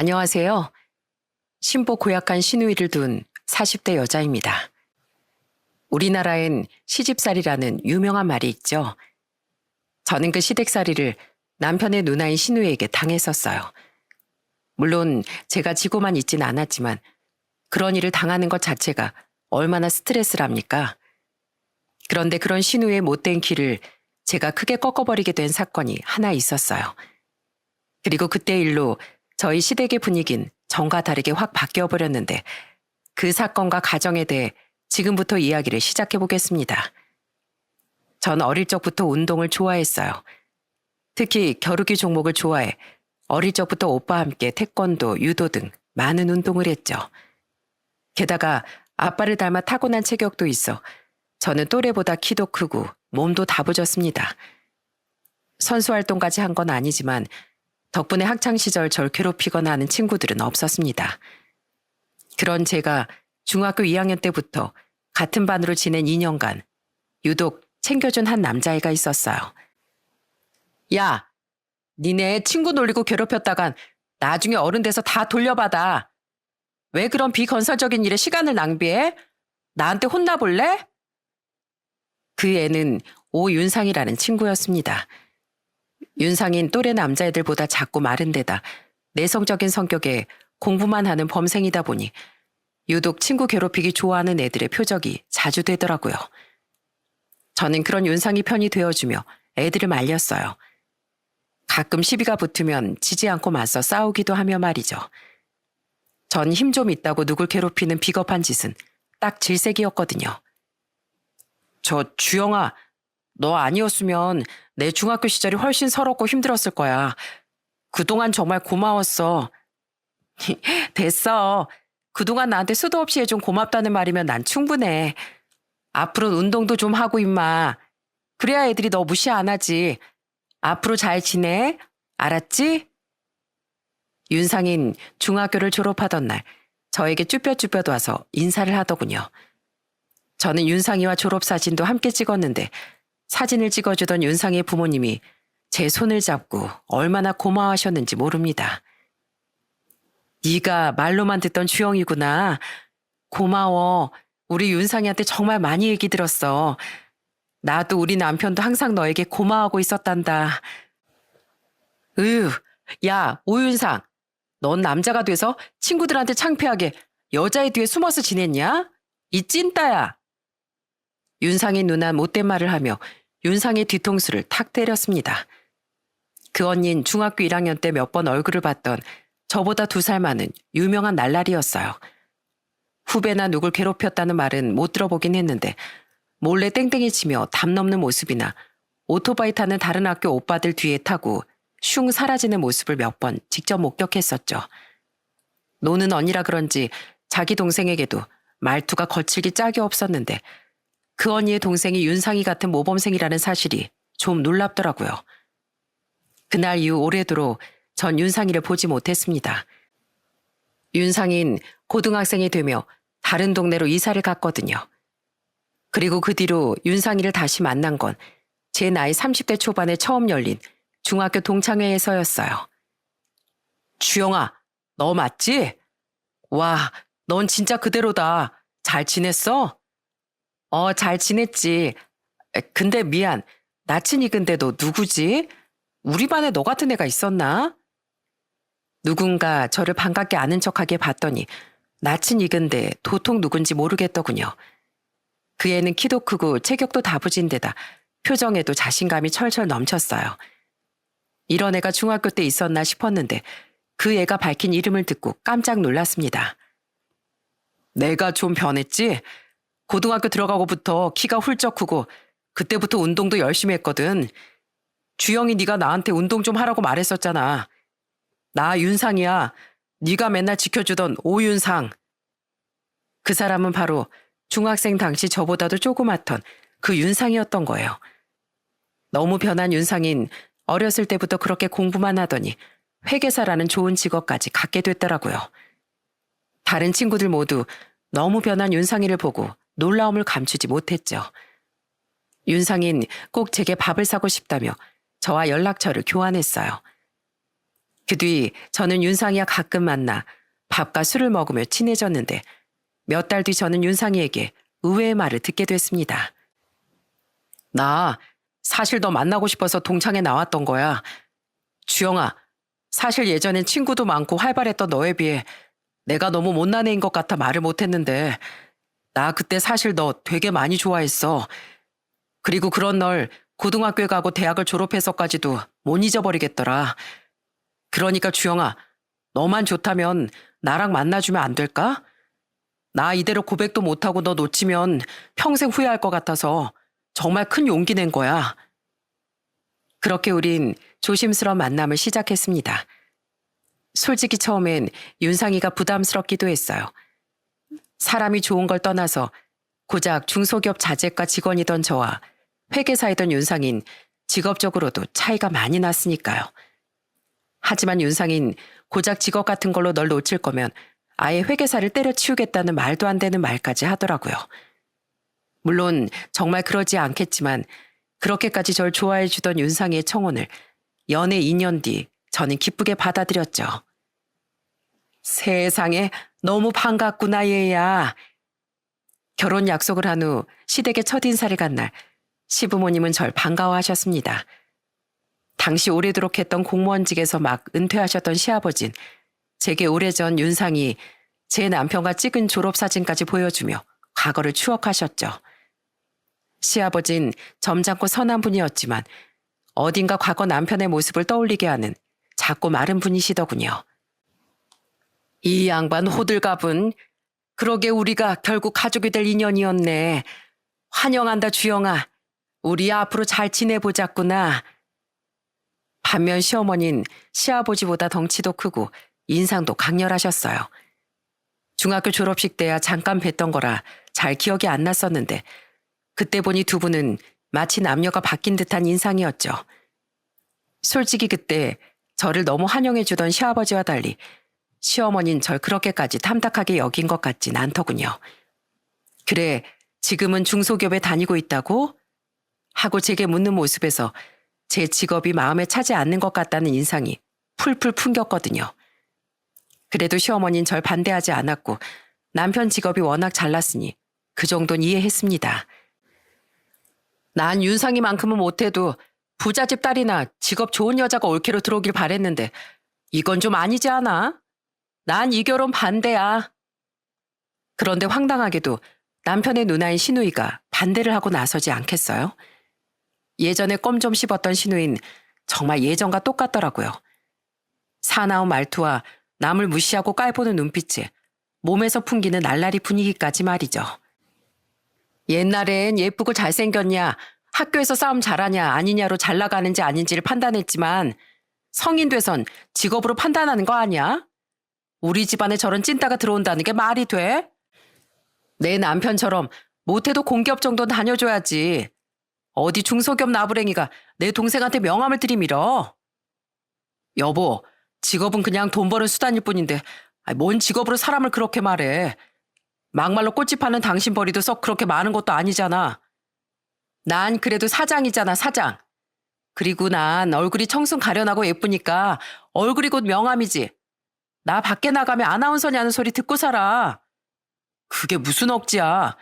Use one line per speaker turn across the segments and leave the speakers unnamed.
안녕하세요. 신보 고약한 시누이를 둔 40대 여자입니다. 우리나라엔 시집살이라는 유명한 말이 있죠. 저는 그 시댁살이를 남편의 누나인 시누이에게 당했었어요. 물론 제가 지고만 있진 않았지만 그런 일을 당하는 것 자체가 얼마나 스트레스랍니까? 그런데 그런 시누이의 못된 키를 제가 크게 꺾어버리게 된 사건이 하나 있었어요. 그리고 그때 일로 저희 시댁의 분위기는 전과 다르게 확 바뀌어버렸는데 그 사건과 가정에 대해 지금부터 이야기를 시작해 보겠습니다. 전 어릴 적부터 운동을 좋아했어요. 특히 겨루기 종목을 좋아해 어릴 적부터 오빠와 함께 태권도, 유도 등 많은 운동을 했죠. 게다가 아빠를 닮아 타고난 체격도 있어 저는 또래보다 키도 크고 몸도 다부졌습니다. 선수 활동까지 한 건 아니지만 덕분에 학창시절 절 괴롭히거나 하는 친구들은 없었습니다. 그런 제가 중학교 2학년 때부터 같은 반으로 지낸 2년간 유독 챙겨준 한 남자애가 있었어요. 야, 니네 친구 놀리고 괴롭혔다간 나중에 어른 돼서 다 돌려받아. 왜 그런 비건설적인 일에 시간을 낭비해? 나한테 혼나볼래? 그 애는 오윤상이라는 친구였습니다. 윤상인 또래 남자애들보다 작고 마른 데다 내성적인 성격에 공부만 하는 범생이다 보니 유독 친구 괴롭히기 좋아하는 애들의 표적이 자주 되더라고요. 저는 그런 윤상이 편이 되어주며 애들을 말렸어요. 가끔 시비가 붙으면 지지 않고 맞서 싸우기도 하며 말이죠. 전 힘 좀 있다고 누굴 괴롭히는 비겁한 짓은 딱 질색이었거든요. 저 주영아, 너 아니었으면 내 중학교 시절이 훨씬 서럽고 힘들었을 거야. 그동안 정말 고마웠어. 됐어. 그동안 나한테 수도 없이 해준 고맙다는 말이면 난 충분해. 앞으로는 운동도 좀 하고 임마. 그래야 애들이 너 무시 안 하지. 앞으로 잘 지내. 알았지? 윤상인 중학교를 졸업하던 날 저에게 쭈뼛쭈뼛 와서 인사를 하더군요. 저는 윤상이와 졸업사진도 함께 찍었는데 사진을 찍어주던 윤상의 부모님이 제 손을 잡고 얼마나 고마워하셨는지 모릅니다. 네가 말로만 듣던 주영이구나. 고마워. 우리 윤상이한테 정말 많이 얘기 들었어. 나도 우리 남편도 항상 너에게 고마워하고 있었단다. 야, 오윤상. 넌 남자가 돼서 친구들한테 창피하게 여자의 뒤에 숨어서 지냈냐? 이 찐따야. 윤상의 누나 못된 말을 하며 윤상의 뒤통수를 탁 때렸습니다. 그 언닌 중학교 1학년 때 몇 번 얼굴을 봤던 저보다 2살 많은 유명한 날라리였어요. 후배나 누굴 괴롭혔다는 말은 못 들어보긴 했는데 몰래 땡땡이 치며 담 넘는 모습이나 오토바이 타는 다른 학교 오빠들 뒤에 타고 슝 사라지는 모습을 몇 번 직접 목격했었죠. 노는 언니라 그런지 자기 동생에게도 말투가 거칠기 짝이 없었는데 그 언니의 동생이 윤상이 같은 모범생이라는 사실이 좀 놀랍더라고요. 그날 이후 오래도록 전 윤상이를 보지 못했습니다. 윤상인 고등학생이 되며 다른 동네로 이사를 갔거든요. 그리고 그 뒤로 윤상이를 다시 만난 건 제 나이 30대 초반에 처음 열린 중학교 동창회에서였어요. 주영아, 너 맞지? 와, 넌 진짜 그대로다. 잘 지냈어? 잘 지냈지. 근데 미안. 낯은 익은데 너 누구지? 우리 반에 너 같은 애가 있었나? 누군가 저를 반갑게 아는 척하게 봤더니 낯은 익은데 도통 누군지 모르겠더군요. 그 애는 키도 크고 체격도 다부진 데다 표정에도 자신감이 철철 넘쳤어요. 이런 애가 중학교 때 있었나 싶었는데 그 애가 밝힌 이름을 듣고 깜짝 놀랐습니다. 내가 좀 변했지? 고등학교 들어가고부터 키가 훌쩍 크고 그때부터 운동도 열심히 했거든. 주영이 네가 나한테 운동 좀 하라고 말했었잖아. 나 윤상이야. 네가 맨날 지켜주던 오윤상. 그 사람은 바로 중학생 당시 저보다도 조그맣던 그 윤상이었던 거예요. 너무 변한 윤상인 어렸을 때부터 그렇게 공부만 하더니 회계사라는 좋은 직업까지 갖게 됐더라고요. 다른 친구들 모두 너무 변한 윤상이를 보고 놀라움을 감추지 못했죠. 윤상인 꼭 제게 밥을 사고 싶다며 저와 연락처를 교환했어요. 그 뒤 저는 윤상이와 가끔 만나 밥과 술을 먹으며 친해졌는데 몇 달 뒤 저는 윤상이에게 의외의 말을 듣게 됐습니다. 나 사실 너 만나고 싶어서 동창회 나왔던 거야. 주영아, 사실 예전엔 친구도 많고 활발했던 너에 비해 내가 너무 못난 애인 것 같아 말을 못했는데 나 그때 사실 너 되게 많이 좋아했어. 그리고 그런 널 고등학교에 가고 대학을 졸업해서까지도 못 잊어버리겠더라. 그러니까 주영아, 너만 좋다면 나랑 만나주면 안 될까? 나 이대로 고백도 못하고 너 놓치면 평생 후회할 것 같아서 정말 큰 용기 낸 거야. 그렇게 우린 조심스러운 만남을 시작했습니다. 솔직히 처음엔 윤상이가 부담스럽기도 했어요. 사람이 좋은 걸 떠나서 고작 중소기업 자재과 직원이던 저와 회계사이던 윤상인 직업적으로도 차이가 많이 났으니까요. 하지만 윤상인 고작 직업 같은 걸로 널 놓칠 거면 아예 회계사를 때려치우겠다는 말도 안 되는 말까지 하더라고요. 물론 정말 그러지 않겠지만 그렇게까지 절 좋아해 주던 윤상이의 청혼을 연애 2년 뒤 저는 기쁘게 받아들였죠. 세상에 너무 반갑구나 얘야. 결혼 약속을 한 후 시댁에 첫인사를 간 날 시부모님은 절 반가워하셨습니다. 당시 오래도록 했던 공무원직에서 막 은퇴하셨던 시아버진 제게 오래전 윤상이 제 남편과 찍은 졸업사진까지 보여주며 과거를 추억하셨죠. 시아버진 점잖고 선한 분이었지만 어딘가 과거 남편의 모습을 떠올리게 하는 작고 마른 분이시더군요. 이 양반 호들갑은 그러게 우리가 결국 가족이 될 인연이었네. 환영한다 주영아. 우리 앞으로 잘 지내보자꾸나. 반면 시어머니는 시아버지보다 덩치도 크고 인상도 강렬하셨어요. 중학교 졸업식 때야 잠깐 뵀던 거라 잘 기억이 안 났었는데 그때 보니 두 분은 마치 남녀가 바뀐 듯한 인상이었죠. 솔직히 그때 저를 너무 환영해주던 시아버지와 달리 시어머니는 절 그렇게까지 탐탁하게 여긴 것 같진 않더군요. 그래, 지금은 중소기업에 다니고 있다고? 하고 제게 묻는 모습에서 제 직업이 마음에 차지 않는 것 같다는 인상이 풀풀 풍겼거든요. 그래도 시어머니는 절 반대하지 않았고 남편 직업이 워낙 잘났으니 그 정도는 이해했습니다. 난 윤상이만큼은 못해도 부잣집 딸이나 직업 좋은 여자가 올케로 들어오길 바랬는데 이건 좀 아니지 않아? 난 이 결혼 반대야. 그런데 황당하게도 남편의 누나인 신우이가 반대를 하고 나서지 않겠어요? 예전에 껌 좀 씹었던 신우인 정말 예전과 똑같더라고요. 사나운 말투와 남을 무시하고 깔보는 눈빛에 몸에서 풍기는 날라리 분위기까지 말이죠. 옛날엔 예쁘고 잘생겼냐, 학교에서 싸움 잘하냐 아니냐로 잘 나가는지 아닌지를 판단했지만 성인 돼선 직업으로 판단하는 거 아니야? 우리 집안에 저런 찐따가 들어온다는 게 말이 돼? 내 남편처럼 못해도 공기업 정도는 다녀줘야지. 어디 중소기업 나부랭이가 내 동생한테 명함을 들이밀어. 여보, 직업은 그냥 돈 버는 수단일 뿐인데 뭔 직업으로 사람을 그렇게 말해. 막말로 꽃집 하는 당신 벌이도 썩 그렇게 많은 것도 아니잖아. 난 그래도 사장이잖아, 사장. 그리고 난 얼굴이 청순 가련하고 예쁘니까 얼굴이 곧 명함이지. 나 밖에 나가면 아나운서냐는 소리 듣고 살아. 그게 무슨 억지야.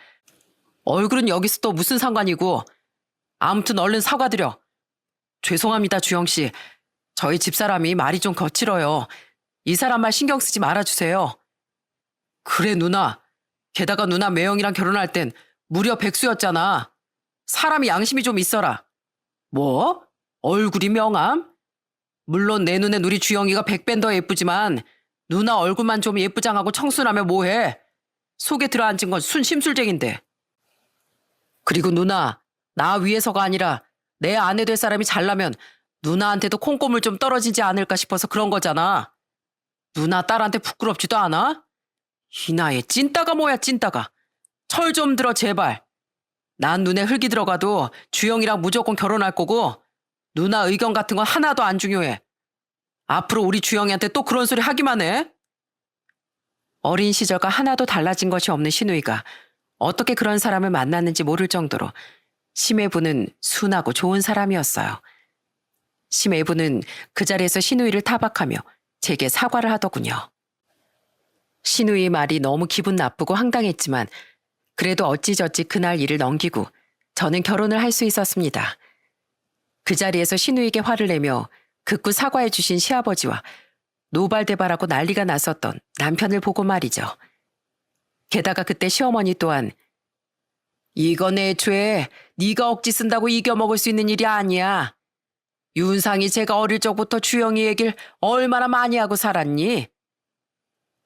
얼굴은 여기서 또 무슨 상관이고. 아무튼 얼른 사과드려. 죄송합니다, 주영씨. 저희 집사람이 말이 좀 거칠어요. 이 사람 말 신경 쓰지 말아주세요. 그래, 누나. 게다가 누나 매형이랑 결혼할 땐 무려 백수였잖아. 사람이 양심이 좀 있어라. 뭐? 얼굴이 명함? 물론 내 눈엔 우리 주영이가 100배 더 예쁘지만 누나 얼굴만 좀 예쁘장하고 청순하면 뭐해? 속에 들어앉은 건 순심술쟁인데. 그리고 누나, 나 위해서가 아니라 내 아내 될 사람이 잘나면 누나한테도 콩고물 좀 떨어지지 않을까 싶어서 그런 거잖아. 누나 딸한테 부끄럽지도 않아? 이 나이에 찐따가 뭐야, 찐따가. 철 좀 들어, 제발. 난 눈에 흙이 들어가도 주영이랑 무조건 결혼할 거고 누나 의견 같은 건 하나도 안 중요해. 앞으로 우리 주영이한테 또 그런 소리 하기만 해. 어린 시절과 하나도 달라진 것이 없는 신우이가 어떻게 그런 사람을 만났는지 모를 정도로 심해부는 순하고 좋은 사람이었어요. 심해부는 그 자리에서 신우이를 타박하며 제게 사과를 하더군요. 시누이 말이 너무 기분 나쁘고 황당했지만 그래도 어찌저찌 그날 일을 넘기고 저는 결혼을 할 수 있었습니다. 그 자리에서 시누이에게 화를 내며 극구 사과해 주신 시아버지와 노발대발하고 난리가 났었던 남편을 보고 말이죠. 게다가 그때 시어머니 또한 이건 애초에 네가 억지 쓴다고 이겨먹을 수 있는 일이 아니야. 윤상이 제가 어릴 적부터 주영이 얘기를 얼마나 많이 하고 살았니?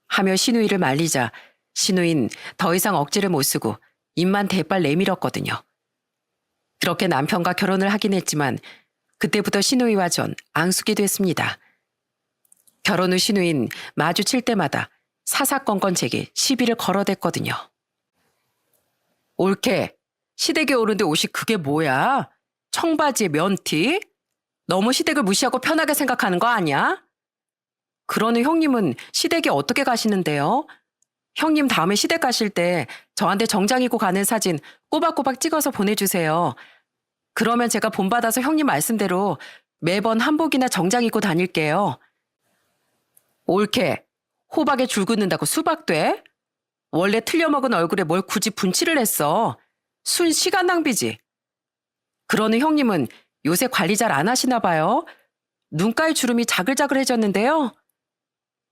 하며 시누이를 말리자 시누인 더 이상 억지를 못 쓰고 입만 대빨 내밀었거든요. 그렇게 남편과 결혼을 하긴 했지만 그때부터 시누이와 전 앙숙이 됐습니다. 결혼 후 시누인 마주칠 때마다 사사건건 제게 시비를 걸어댔거든요. 옳게 시댁에 오는데 옷이 그게 뭐야? 청바지에 면티? 너무 시댁을 무시하고 편하게 생각하는 거 아니야? 그러는 형님은 시댁에 어떻게 가시는데요? 형님 다음에 시댁 가실 때 저한테 정장 입고 가는 사진 꼬박꼬박 찍어서 보내주세요. 그러면 제가 본받아서 형님 말씀대로 매번 한복이나 정장 입고 다닐게요. 옳게 호박에 줄 긋는다고 수박 돼? 원래 틀려먹은 얼굴에 뭘 굳이 분칠을 했어. 순 시간 낭비지. 그러는 형님은 요새 관리 잘 안 하시나 봐요. 눈가에 주름이 자글자글해졌는데요.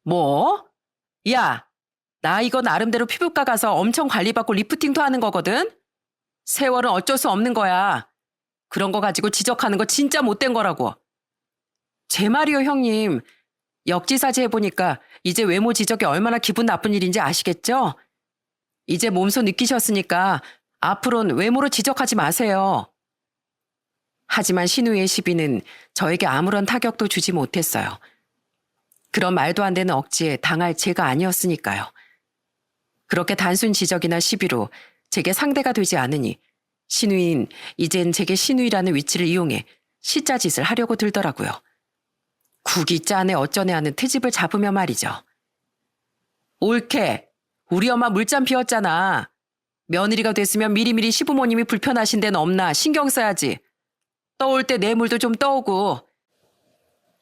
뭐? 야, 나 이거 나름대로 피부과 가서 엄청 관리받고 리프팅도 하는 거거든? 세월은 어쩔 수 없는 거야. 그런 거 가지고 지적하는 거 진짜 못된 거라고. 제 말이요, 형님. 역지사지 해보니까 이제 외모 지적이 얼마나 기분 나쁜 일인지 아시겠죠? 이제 몸소 느끼셨으니까 앞으로는 외모로 지적하지 마세요. 하지만 신우의 시비는 저에게 아무런 타격도 주지 못했어요. 그런 말도 안 되는 억지에 당할 제가 아니었으니까요. 그렇게 단순 지적이나 시비로 제게 상대가 되지 않으니 신우인 이젠 제게 신우이라는 위치를 이용해 시짜짓을 하려고 들더라고요. 국이 짜네 어쩌네 하는 트집을 잡으며 말이죠. 옳게 우리 엄마 물잔 피웠잖아. 며느리가 됐으면 미리미리 시부모님이 불편하신 데는 없나 신경 써야지. 떠올 때 뇌물도 좀 떠오고.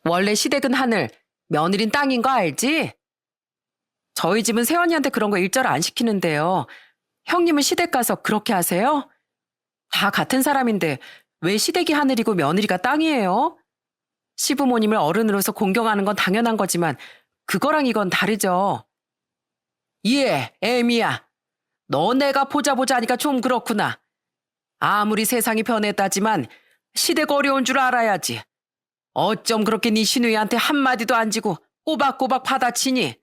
원래 시댁은 하늘, 며느린 땅인 거 알지? 저희 집은 새언니한테 그런 거 일절 안 시키는데요. 형님은 시댁 가서 그렇게 하세요? 다 같은 사람인데 왜 시댁이 하늘이고 며느리가 땅이에요? 시부모님을 어른으로서 공경하는 건 당연한 거지만 그거랑 이건 다르죠. 예, 애미야. 너 내가 보자 하니까 좀 그렇구나. 아무리 세상이 변했다지만 시댁 어려운 줄 알아야지. 어쩜 그렇게 네 시누이한테 한마디도 안 지고 꼬박꼬박 받아치니?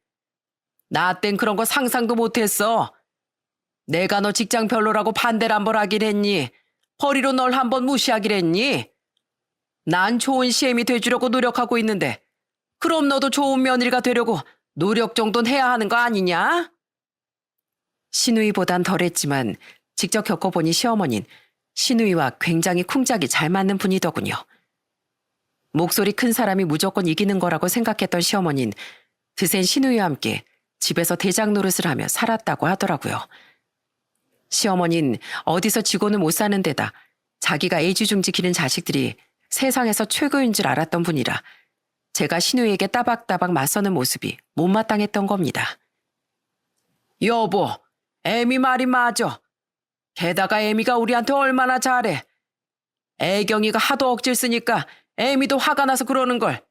나 땐 그런 거 상상도 못했어. 내가 너 직장 별로라고 반대를 한 번 하긴 했니? 허리로 널 한 번 무시하긴 했니? 난 좋은 시엠이 돼주려고 노력하고 있는데 그럼 너도 좋은 며느리가 되려고 노력 정도는 해야 하는 거 아니냐? 시누이보단 덜했지만 직접 겪어보니 시어머니는 시누이와 굉장히 쿵짝이 잘 맞는 분이더군요. 목소리 큰 사람이 무조건 이기는 거라고 생각했던 시어머니는 드센 시누이와 함께 집에서 대장 노릇을 하며 살았다고 하더라고요. 시어머니는 어디서 지고는 못 사는 데다 자기가 애지중지 기른 자식들이 세상에서 최고인 줄 알았던 분이라 제가 시누이에게 따박따박 맞서는 모습이 못마땅했던 겁니다. 여보, 애미 말이 맞아. 게다가 애미가 우리한테 얼마나 잘해. 애경이가 하도 억질 쓰니까 애미도 화가 나서 그러는 걸.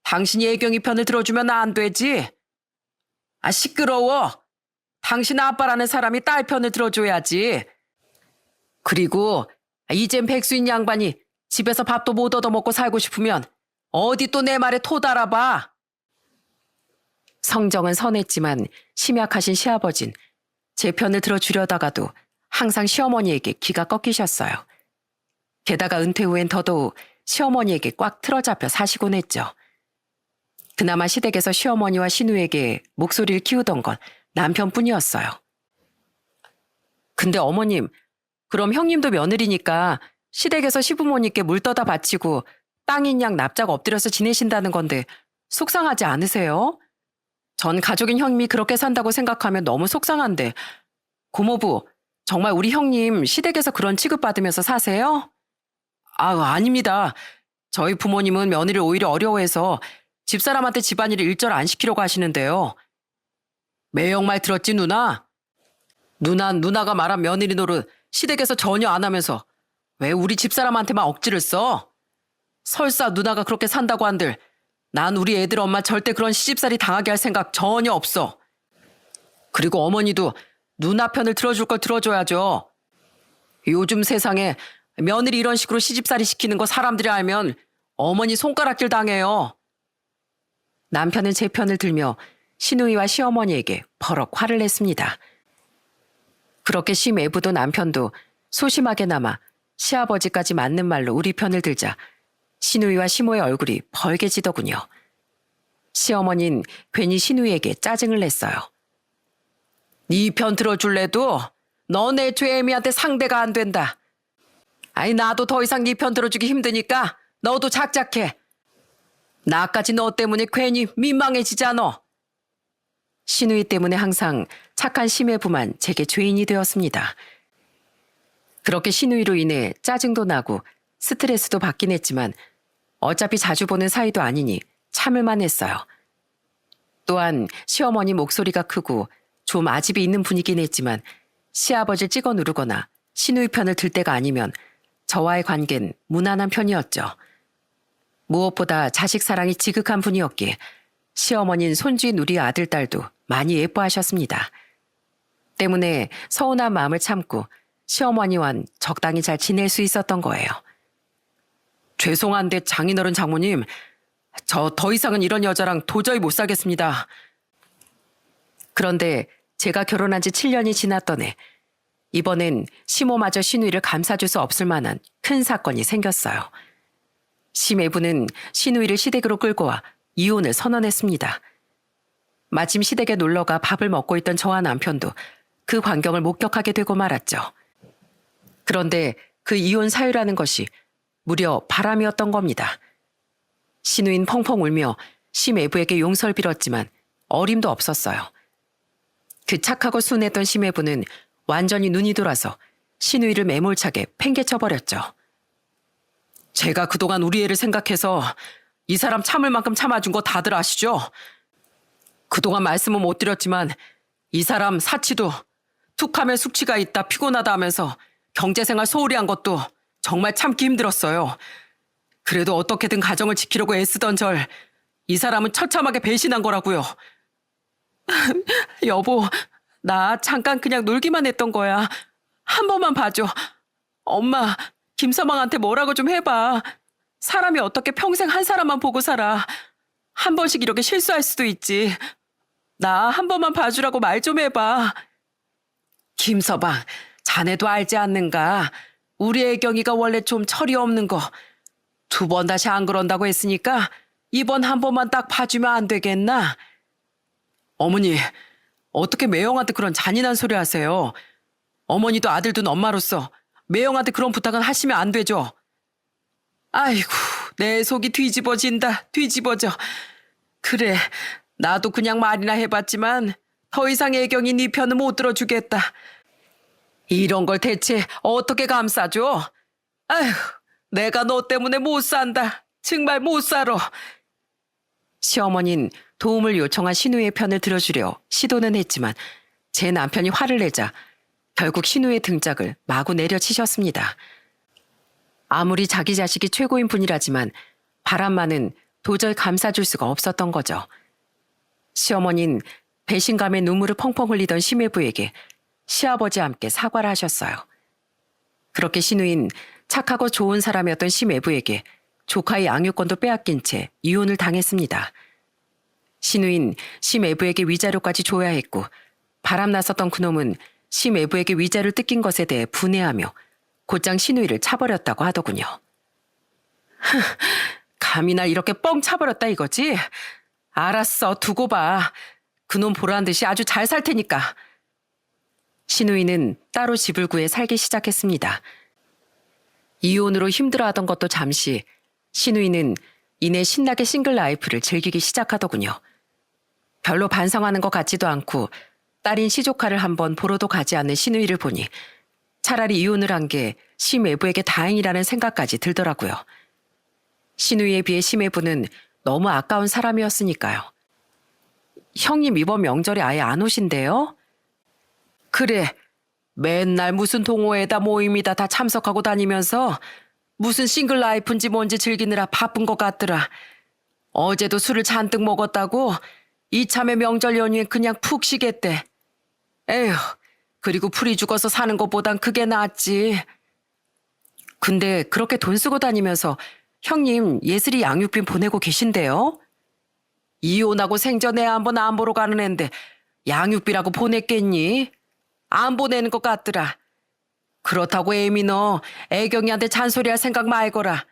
당신이 애경이 편을 들어주면 안 되지. 아, 시끄러워. 당신 아빠라는 사람이 딸 편을 들어줘야지. 그리고 이젠 백수인 양반이 집에서 밥도 못 얻어먹고 살고 싶으면 어디 또 내 말에 토 달아봐. 성정은 선했지만 심약하신 시아버진 제 편을 들어주려다가도 항상 시어머니에게 기가 꺾이셨어요. 게다가 은퇴 후엔 더더욱 시어머니에게 꽉 틀어잡혀 사시곤 했죠. 그나마 시댁에서 시어머니와 시누에게 목소리를 키우던 건 남편뿐이었어요. 근데 어머님, 그럼 형님도 며느리니까 시댁에서 시부모님께 물 떠다 바치고 땅인 양 납작 엎드려서 지내신다는 건데 속상하지 않으세요? 전 가족인 형님이 그렇게 산다고 생각하면 너무 속상한데 고모부, 정말 우리 형님 시댁에서 그런 취급받으면서 사세요? 아닙니다. 저희 부모님은 며느리를 오히려 어려워해서 집사람한테 집안일을 일절 안 시키려고 하시는데요. 매형 말 들었지, 누나? 누나가 말한 며느리 노릇 시댁에서 전혀 안 하면서 왜 우리 집사람한테만 억지를 써? 설사 누나가 그렇게 산다고 한들 난 우리 애들 엄마 절대 그런 시집살이 당하게 할 생각 전혀 없어. 그리고 어머니도 누나 편을 들어줄 걸 들어줘야죠. 요즘 세상에 며느리 이런 식으로 시집살이 시키는 거 사람들이 알면 어머니 손가락질 당해요. 남편은 제 편을 들며 시누이와 시어머니에게 버럭 화를 냈습니다. 그렇게 시매부도 남편도 소심하게나마 시아버지까지 맞는 말로 우리 편을 들자 시누이와 시모의 얼굴이 벌개지더군요. 시어머니는 괜히 시누이에게 짜증을 냈어요. 네 편 들어줄래도 너네 죄미한테 상대가 안 된다. 아니 나도 더 이상 네 편 들어주기 힘드니까 너도 작작해. 나까지 너 때문에 괜히 민망해지잖아. 시누이 때문에 항상 착한 시매부만 제게 죄인이 되었습니다. 그렇게 시누이로 인해 짜증도 나고 스트레스도 받긴 했지만 어차피 자주 보는 사이도 아니니 참을만 했어요. 또한 시어머니 목소리가 크고 좀 아집이 있는 분이긴 했지만 시아버지를 찍어 누르거나 시누이 편을 들 때가 아니면 저와의 관계는 무난한 편이었죠. 무엇보다 자식 사랑이 지극한 분이었기에 시어머니는 손주인 우리 아들, 딸도 많이 예뻐하셨습니다. 때문에 서운한 마음을 참고 시어머니와는 적당히 잘 지낼 수 있었던 거예요. 죄송한데 장인어른 장모님, 저 더 이상은 이런 여자랑 도저히 못 살겠습니다. 그런데 제가 결혼한 지 7년이 지났던 해, 이번엔 시모마저 시누이를 감싸줄 수 없을 만한 큰 사건이 생겼어요. 시매부는 시누이를 시댁으로 끌고 와 이혼을 선언했습니다. 마침 시댁에 놀러가 밥을 먹고 있던 저와 남편도 그 광경을 목격하게 되고 말았죠. 그런데 그 이혼 사유라는 것이 무려 바람이었던 겁니다. 시누이는 펑펑 울며 시매부에게 용서를 빌었지만 어림도 없었어요. 그 착하고 순했던 시매부는 완전히 눈이 돌아서 시누이를 매몰차게 팽개쳐버렸죠. 제가 그동안 우리 애를 생각해서 이 사람 참을 만큼 참아준 거 다들 아시죠? 그동안 말씀은 못 드렸지만 이 사람 사치도 툭하면 숙취가 있다 피곤하다 하면서 경제생활 소홀히 한 것도 정말 참기 힘들었어요. 그래도 어떻게든 가정을 지키려고 애쓰던 절 이 사람은 처참하게 배신한 거라고요. 여보, 나 잠깐 그냥 놀기만 했던 거야. 한 번만 봐줘. 엄마, 김서방한테 뭐라고 좀 해봐. 사람이 어떻게 평생 한 사람만 보고 살아. 한 번씩 이렇게 실수할 수도 있지. 나 한 번만 봐주라고 말 좀 해봐. 김서방, 자네도 알지 않는가? 우리 애경이가 원래 좀 철이 없는 거. 2번 다시 안 그런다고 했으니까 이번 한 번만 딱 봐주면 안 되겠나? 어머니, 어떻게 매형한테 그런 잔인한 소리 하세요? 어머니도 아들 둔 엄마로서 매형한테 그런 부탁은 하시면 안 되죠. 아이고, 내 속이 뒤집어져. 그래, 나도 그냥 말이나 해봤지만 더 이상 애경이 네 편은 못 들어주겠다. 이런 걸 대체 어떻게 감싸줘? 아휴, 내가 너 때문에 못 산다. 정말 못 살아. 시어머니는 도움을 요청한 시누이의 편을 들어주려 시도는 했지만 제 남편이 화를 내자 결국 시누이의 등짝을 마구 내려치셨습니다. 아무리 자기 자식이 최고인 분이라지만 바람만은 도저히 감싸줄 수가 없었던 거죠. 시어머니는 배신감에 눈물을 펑펑 흘리던 시매부에게 시아버지와 함께 사과를 하셨어요. 그렇게 시누이는 착하고 좋은 사람이었던 시매부에게 조카의 양육권도 빼앗긴 채 이혼을 당했습니다. 시누이는 시매부에게 위자료까지 줘야 했고 바람났었던 그놈은 시매부에게 위자료를 뜯긴 것에 대해 분해하며 곧장 시누이를 차버렸다고 하더군요. 감히 날 이렇게 뻥 차버렸다 이거지? 알았어, 두고 봐. 그놈 보란 듯이 아주 잘 살 테니까. 시누이는 따로 집을 구해 살기 시작했습니다. 이혼으로 힘들어하던 것도 잠시 시누이는 이내 신나게 싱글 라이프를 즐기기 시작하더군요. 별로 반성하는 것 같지도 않고 딸인 시조카를 한번 보러도 가지 않는 시누이를 보니 차라리 이혼을 한 게 시매부에게 다행이라는 생각까지 들더라고요. 시누이에 비해 시매부는 너무 아까운 사람이었으니까요. 형님 이번 명절에 아예 안 오신대요? 그래. 맨날 무슨 동호회다 모임이다 다 참석하고 다니면서 무슨 싱글 라이프인지 뭔지 즐기느라 바쁜 것 같더라. 어제도 술을 잔뜩 먹었다고 이참에 명절 연휴에 그냥 푹 쉬겠대. 에휴, 그리고 풀이 죽어서 사는 것보단 그게 낫지. 근데 그렇게 돈 쓰고 다니면서 형님 예슬이 양육비 보내고 계신데요? 이혼하고 생전에 한번 안 보러 가는 앤데 양육비라고 보냈겠니? 안 보내는 것 같더라. 그렇다고 애미 너 애경이한테 잔소리할 생각 말거라.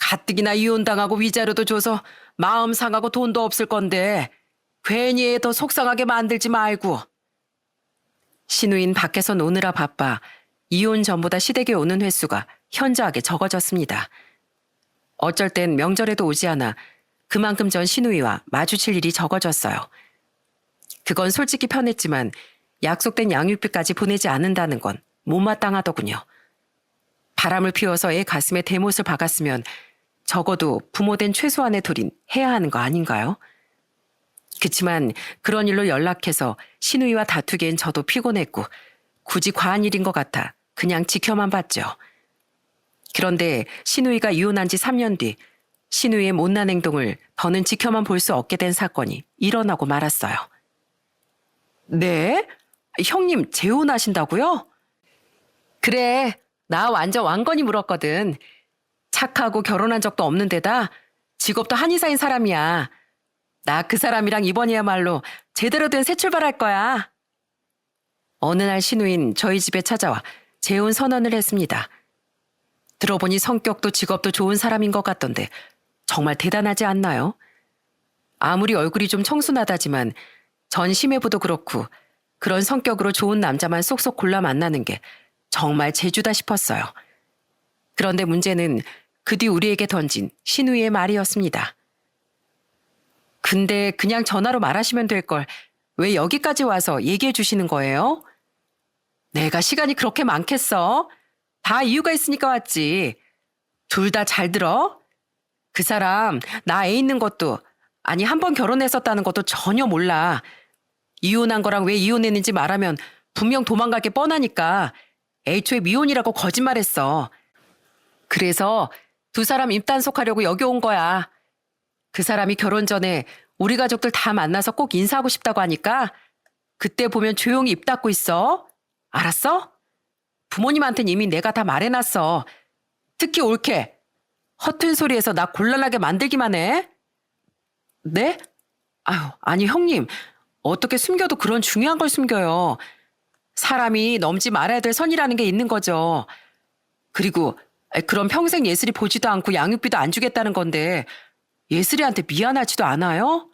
가뜩이나 이혼당하고 위자료도 줘서 마음 상하고 돈도 없을 건데 괜히 애 더 속상하게 만들지 말고. 신우인 밖에서 노느라 바빠 이혼 전보다 시댁에 오는 횟수가 현저하게 적어졌습니다. 어쩔 땐 명절에도 오지 않아 그만큼 전 신우이와 마주칠 일이 적어졌어요. 그건 솔직히 편했지만 약속된 양육비까지 보내지 않는다는 건 못마땅하더군요. 바람을 피워서 애 가슴에 대못을 박았으면 적어도 부모된 최소한의 도린 해야 하는 거 아닌가요? 그치만 그런 일로 연락해서 신우이와 다투기엔 저도 피곤했고 굳이 과한 일인 것 같아 그냥 지켜만 봤죠. 그런데 신우이가 이혼한 지 3년 뒤 신우이의 못난 행동을 더는 지켜만 볼 수 없게 된 사건이 일어나고 말았어요. 네? 형님 재혼하신다고요? 그래, 나 완전 왕건이 물었거든. 착하고 결혼한 적도 없는 데다 직업도 한의사인 사람이야. 나 그 사람이랑 이번이야말로 제대로 된 새 출발할 거야. 어느 날 신우인 저희 집에 찾아와 재혼 선언을 했습니다. 들어보니 성격도 직업도 좋은 사람인 것 같던데 정말 대단하지 않나요? 아무리 얼굴이 좀 청순하다지만 전 심해부도 그렇고 그런 성격으로 좋은 남자만 쏙쏙 골라 만나는 게 정말 재주다 싶었어요. 그런데 문제는 그 뒤 우리에게 던진 신우이의 말이었습니다. 근데 그냥 전화로 말하시면 될 걸 왜 여기까지 와서 얘기해 주시는 거예요? 내가 시간이 그렇게 많겠어? 다 이유가 있으니까 왔지. 둘 다 잘 들어? 그 사람 나 애 있는 것도 아니 한 번 결혼했었다는 것도 전혀 몰라. 이혼한 거랑 왜 이혼했는지 말하면 분명 도망갈 게 뻔하니까 애초에 미혼이라고 거짓말했어. 그래서 두 사람 입단속하려고 여기 온 거야. 그 사람이 결혼 전에 우리 가족들 다 만나서 꼭 인사하고 싶다고 하니까 그때 보면 조용히 입 닫고 있어. 알았어? 부모님한텐 이미 내가 다 말해놨어. 특히 옳게 허튼 소리에서 나 곤란하게 만들기만 해. 네? 아유, 아니 형님. 어떻게 숨겨도 그런 중요한 걸 숨겨요. 사람이 넘지 말아야 될 선이라는 게 있는 거죠. 그리고 그럼 평생 예슬이 보지도 않고 양육비도 안 주겠다는 건데 예슬이한테 미안하지도 않아요?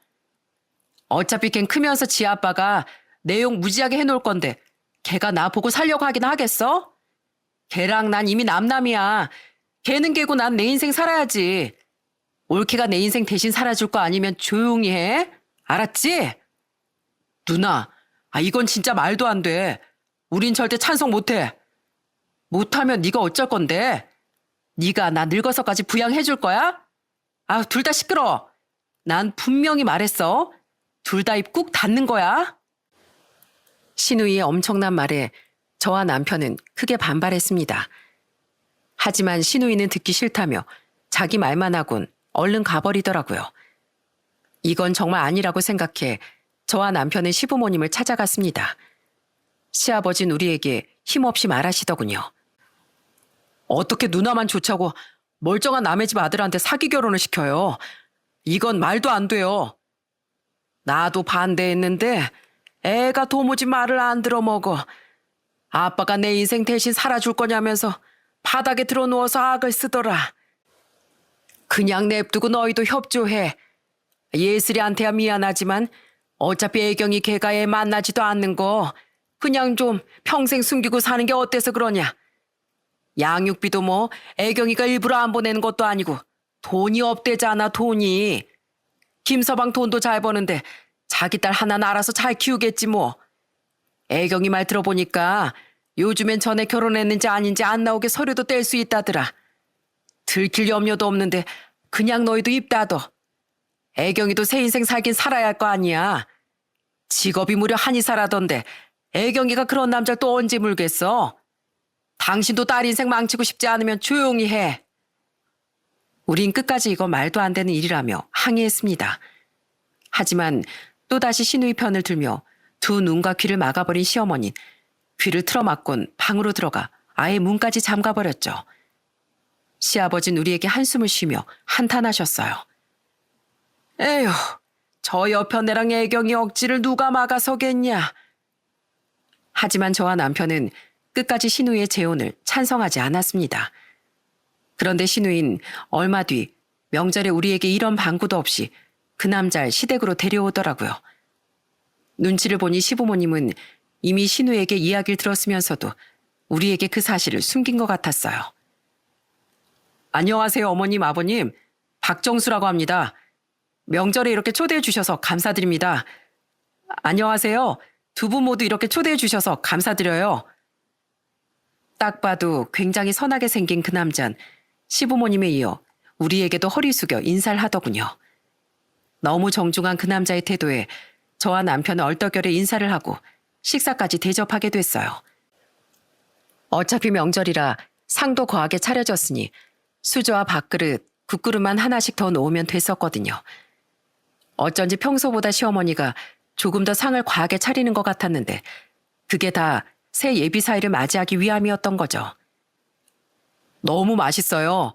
어차피 걘 크면서 지 아빠가 내용 무지하게 해놓을 건데 걔가 나 보고 살려고 하긴 하겠어? 걔랑 난 이미 남남이야. 걔는 걔고 난 내 인생 살아야지. 올케가 내 인생 대신 살아줄 거 아니면 조용히 해. 알았지? 누나, 이건 진짜 말도 안 돼. 우린 절대 찬성 못해. 못하면 네가 어쩔 건데? 네가 나 늙어서까지 부양해줄 거야? 둘 다 시끄러워. 난 분명히 말했어. 둘 다 입 꾹 닫는 거야. 신우이의 엄청난 말에 저와 남편은 크게 반발했습니다. 하지만 신우이는 듣기 싫다며 자기 말만 하곤 얼른 가버리더라고요. 이건 정말 아니라고 생각해 저와 남편은 시부모님을 찾아갔습니다. 시아버진 우리에게 힘없이 말하시더군요. 어떻게 누나만 좋자고 멀쩡한 남의 집 아들한테 사기 결혼을 시켜요. 이건 말도 안 돼요. 나도 반대했는데 애가 도무지 말을 안 들어먹어. 아빠가 내 인생 대신 살아줄 거냐면서 바닥에 들어누워서 악을 쓰더라. 그냥 냅두고 너희도 협조해. 예슬이한테야 미안하지만 어차피 애경이 걔가 애 만나지도 않는 거 그냥 좀 평생 숨기고 사는 게 어때서 그러냐. 양육비도 뭐 애경이가 일부러 안 보내는 것도 아니고 돈이 없대잖아. 돈이. 김서방 돈도 잘 버는데 자기 딸 하나는 알아서 잘 키우겠지 뭐. 애경이 말 들어보니까 요즘엔 전에 결혼했는지 아닌지 안 나오게 서류도 뗄 수 있다더라. 들킬 염려도 없는데 그냥 너희도 입 닫어. 애경이도 새 인생 살긴 살아야 할 거 아니야. 직업이 무려 한의사라던데 애경이가 그런 남자를 또 언제 물겠어? 당신도 딸 인생 망치고 싶지 않으면 조용히 해. 우린 끝까지 이거 말도 안 되는 일이라며 항의했습니다. 하지만 또다시 신우이 편을 들며 두 눈과 귀를 막아버린 시어머니는 귀를 틀어막곤 방으로 들어가 아예 문까지 잠가버렸죠. 시아버지는 우리에게 한숨을 쉬며 한탄하셨어요. 에휴, 저 여편네랑 애경이 억지를 누가 막아서겠냐. 하지만 저와 남편은 끝까지 신우이의 재혼을 찬성하지 않았습니다. 그런데 신우이는 얼마 뒤 명절에 우리에게 이런 방구도 없이 그 남자를 시댁으로 데려오더라고요. 눈치를 보니 시부모님은 이미 신우에게 이야기를 들었으면서도 우리에게 그 사실을 숨긴 것 같았어요. 안녕하세요, 어머님, 아버님. 박정수라고 합니다. 명절에 이렇게 초대해 주셔서 감사드립니다. 안녕하세요. 두 분 모두 이렇게 초대해 주셔서 감사드려요. 딱 봐도 굉장히 선하게 생긴 그 남잔 시부모님에 이어 우리에게도 허리 숙여 인사를 하더군요. 너무 정중한 그 남자의 태도에 저와 남편은 얼떨결에 인사를 하고 식사까지 대접하게 됐어요. 어차피 명절이라 상도 거하게 차려졌으니 수저와 밥그릇, 국그릇만 하나씩 더 놓으면 됐었거든요. 어쩐지 평소보다 시어머니가 조금 더 상을 과하게 차리는 것 같았는데 그게 다 새 예비 사이를 맞이하기 위함이었던 거죠. 너무 맛있어요.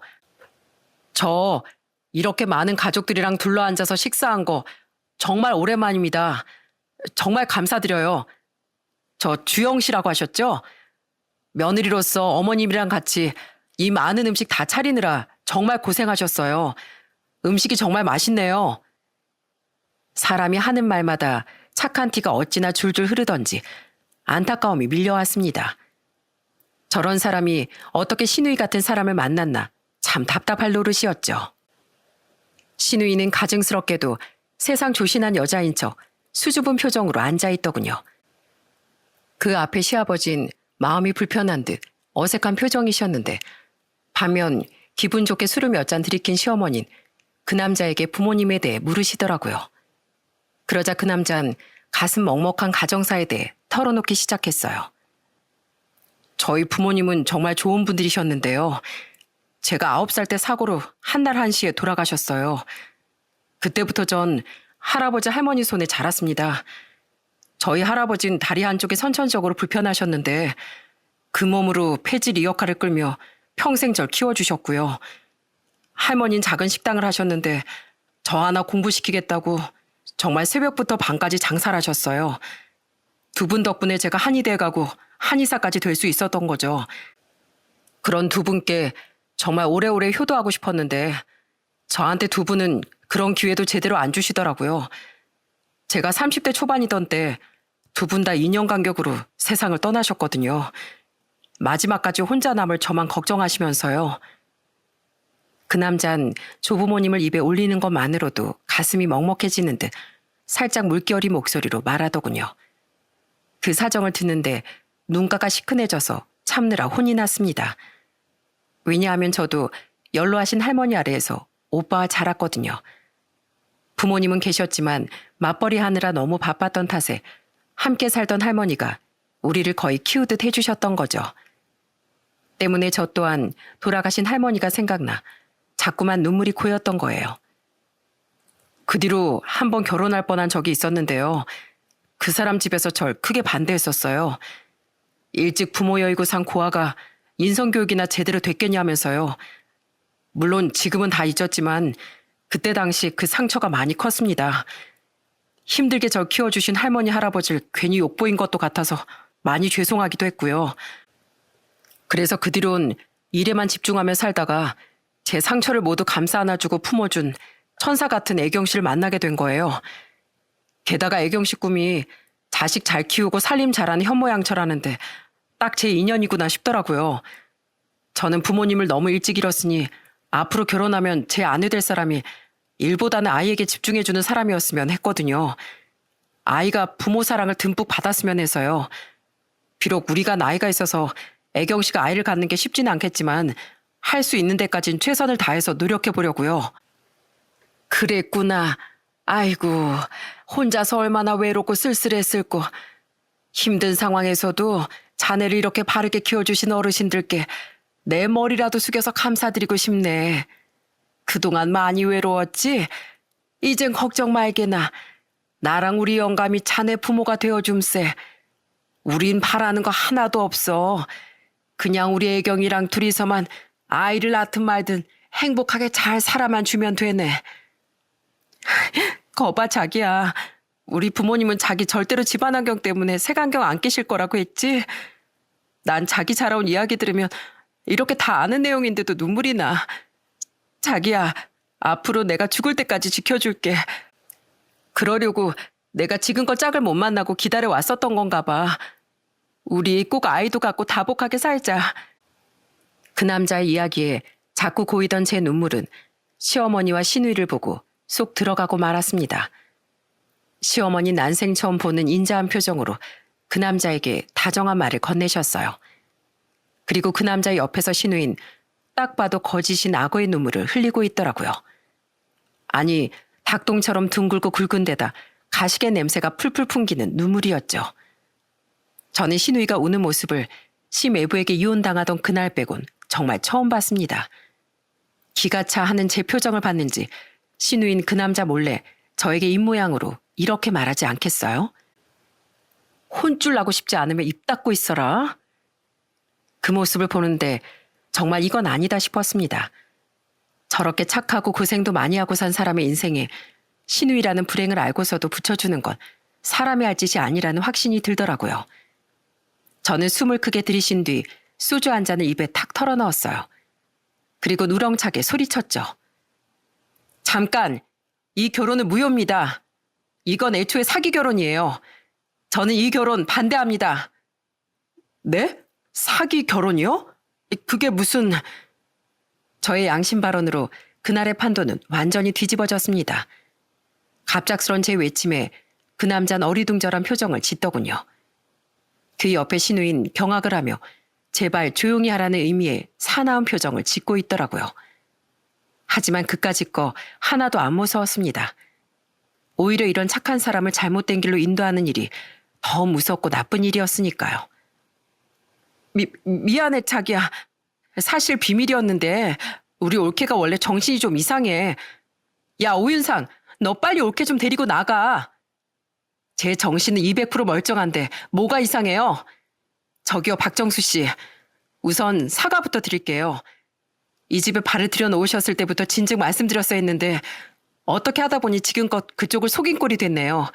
저 이렇게 많은 가족들이랑 둘러앉아서 식사한 거 정말 오랜만입니다. 정말 감사드려요. 저 주영 씨라고 하셨죠? 며느리로서 어머님이랑 같이 이 많은 음식 다 차리느라 정말 고생하셨어요. 음식이 정말 맛있네요. 사람이 하는 말마다 착한 티가 어찌나 줄줄 흐르던지 안타까움이 밀려왔습니다. 저런 사람이 어떻게 신우이 같은 사람을 만났나 참 답답할 노릇이었죠. 신우이는 가증스럽게도 세상 조신한 여자인 척 수줍은 표정으로 앉아있더군요. 그 앞에 시아버진 마음이 불편한 듯 어색한 표정이셨는데 반면 기분 좋게 술을 몇 잔 들이킨 시어머니는 그 남자에게 부모님에 대해 물으시더라고요. 그러자 그 남자는 가슴 먹먹한 가정사에 대해 털어놓기 시작했어요. 저희 부모님은 정말 좋은 분들이셨는데요. 제가 9살 때 사고로 한날 한시에 돌아가셨어요. 그때부터 전 할아버지 할머니 손에 자랐습니다. 저희 할아버지는 다리 한쪽이 선천적으로 불편하셨는데 그 몸으로 폐질 2역할을 끌며 평생 절 키워주셨고요. 할머니는 작은 식당을 하셨는데 저 하나 공부시키겠다고 정말 새벽부터 밤까지 장사를 하셨어요. 두 분 덕분에 제가 한의대에 가고 한의사까지 될 수 있었던 거죠. 그런 두 분께 정말 오래오래 효도하고 싶었는데 저한테 두 분은 그런 기회도 제대로 안 주시더라고요. 제가 30대 초반이던 때 두 분 다 인연간격으로 세상을 떠나셨거든요. 마지막까지 혼자 남을 저만 걱정하시면서요. 그 남잔 조부모님을 입에 올리는 것만으로도 가슴이 먹먹해지는 듯 살짝 물결이 목소리로 말하더군요. 그 사정을 듣는데 눈가가 시큰해져서 참느라 혼이 났습니다. 왜냐하면 저도 연로하신 할머니 아래에서 오빠와 자랐거든요. 부모님은 계셨지만 맞벌이 하느라 너무 바빴던 탓에 함께 살던 할머니가 우리를 거의 키우듯 해주셨던 거죠. 때문에 저 또한 돌아가신 할머니가 생각나 자꾸만 눈물이 고였던 거예요. 그 뒤로 한 번 결혼할 뻔한 적이 있었는데요. 그 사람 집에서 절 크게 반대했었어요. 일찍 부모 여의고 산 고아가 인성교육이나 제대로 됐겠냐면서요. 물론 지금은 다 잊었지만 그때 당시 그 상처가 많이 컸습니다. 힘들게 절 키워주신 할머니 할아버지를 괜히 욕보인 것도 같아서 많이 죄송하기도 했고요. 그래서 그 뒤론 일에만 집중하며 살다가 제 상처를 모두 감싸 안아주고 품어준 천사 같은 애경 씨를 만나게 된 거예요. 게다가 애경 씨 꿈이 자식 잘 키우고 살림 잘하는 현모양처라는데 딱 제 인연이구나 싶더라고요. 저는 부모님을 너무 일찍 잃었으니 앞으로 결혼하면 제 아내 될 사람이 일보다는 아이에게 집중해주는 사람이었으면 했거든요. 아이가 부모 사랑을 듬뿍 받았으면 해서요. 비록 우리가 나이가 있어서 애경 씨가 아이를 갖는 게 쉽지는 않겠지만 할 수 있는 데까진 최선을 다해서 노력해보려고요. 그랬구나. 아이고, 혼자서 얼마나 외롭고 쓸쓸했을꼬. 힘든 상황에서도 자네를 이렇게 바르게 키워주신 어르신들께 내 머리라도 숙여서 감사드리고 싶네. 그동안 많이 외로웠지? 이젠 걱정 말게나. 나랑 우리 영감이 자네 부모가 되어줌세. 우린 바라는 거 하나도 없어. 그냥 우리 애경이랑 둘이서만 아이를 낳든 말든 행복하게 잘 살아만 주면 되네. 거봐 자기야. 우리 부모님은 자기 절대로 집안 환경 때문에 색안경 안 끼실 거라고 했지? 난 자기 자라온 이야기 들으면 이렇게 다 아는 내용인데도 눈물이 나. 자기야, 앞으로 내가 죽을 때까지 지켜줄게. 그러려고 내가 지금껏 짝을 못 만나고 기다려 왔었던 건가 봐. 우리 꼭 아이도 갖고 다복하게 살자. 그 남자의 이야기에 자꾸 고이던 제 눈물은 시어머니와 시누이를 보고 쏙 들어가고 말았습니다. 시어머니 난생 처음 보는 인자한 표정으로 그 남자에게 다정한 말을 건네셨어요. 그리고 그 남자 옆에서 시누인 딱 봐도 거짓인 악어의 눈물을 흘리고 있더라고요. 아니, 닭똥처럼 둥글고 굵은 데다 가시개 냄새가 풀풀 풍기는 눈물이었죠. 저는 시누이가 우는 모습을 시매부에게 이혼당하던 그날 빼곤 정말 처음 봤습니다. 기가 차 하는 제 표정을 봤는지 시누인 그 남자 몰래 저에게 입모양으로 이렇게 말하지 않겠어요? 혼쭐 나고 싶지 않으면 입 닫고 있어라. 그 모습을 보는데 정말 이건 아니다 싶었습니다. 저렇게 착하고 고생도 많이 하고 산 사람의 인생에 시누이라는 불행을 알고서도 붙여주는 건 사람이 할 짓이 아니라는 확신이 들더라고요. 저는 숨을 크게 들이신 뒤 소주 한 잔을 입에 탁 털어넣었어요. 그리고 누렁차게 소리쳤죠. 잠깐, 이 결혼은 무효입니다. 이건 애초에 사기 결혼이에요. 저는 이 결혼 반대합니다. 네? 사기 결혼이요? 그게 무슨... 저의 양심 발언으로 그날의 판도는 완전히 뒤집어졌습니다. 갑작스런 제 외침에 그 남자는 어리둥절한 표정을 짓더군요. 그 옆에 시누인 경악을 하며 제발 조용히 하라는 의미의 사나운 표정을 짓고 있더라고요. 하지만 그까짓 거 하나도 안 무서웠습니다. 오히려 이런 착한 사람을 잘못된 길로 인도하는 일이 더 무섭고 나쁜 일이었으니까요. 미안해 자기야. 사실 비밀이었는데 우리 올케가 원래 정신이 좀 이상해. 야 오윤상, 너 빨리 올케 좀 데리고 나가. 제 정신은 200% 멀쩡한데 뭐가 이상해요? 저기요 박정수 씨, 우선 사과부터 드릴게요. 이 집에 발을 들여놓으셨을 때부터 진즉 말씀드렸어야 했는데 어떻게 하다 보니 지금껏 그쪽을 속인 꼴이 됐네요.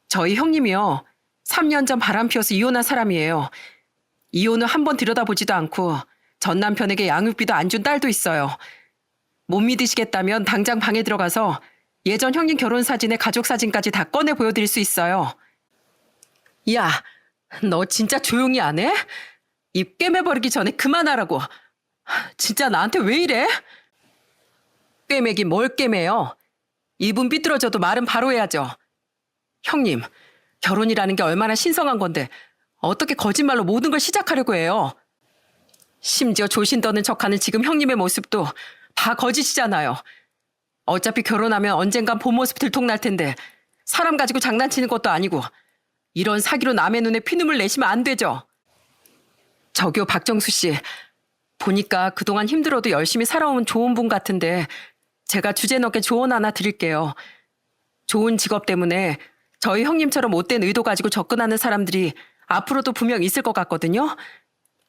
저희 형님이요. 3년 전 바람 피워서 이혼한 사람이에요. 이혼을 한 번 들여다보지도 않고 전 남편에게 양육비도 안 준 딸도 있어요. 못 믿으시겠다면 당장 방에 들어가서 예전 형님 결혼 사진에 가족 사진까지 다 꺼내 보여드릴 수 있어요. 야, 너 진짜 조용히 안 해? 입 꿰매버리기 전에 그만하라고. 진짜 나한테 왜 이래? 꿰매기 뭘 꿰매요? 입은 삐뚤어져도 말은 바로 해야죠. 형님, 결혼이라는 게 얼마나 신성한 건데 어떻게 거짓말로 모든 걸 시작하려고 해요? 심지어 조신 떠는 척하는 지금 형님의 모습도 다 거짓이잖아요. 어차피 결혼하면 언젠간 본 모습 들통날 텐데 사람 가지고 장난치는 것도 아니고 이런 사기로 남의 눈에 피눈물 내시면 안 되죠. 저기요 박정수 씨, 보니까 그동안 힘들어도 열심히 살아온 좋은 분 같은데 제가 주제넘게 조언 하나 드릴게요. 좋은 직업 때문에 저희 형님처럼 못된 의도 가지고 접근하는 사람들이 앞으로도 분명 있을 것 같거든요.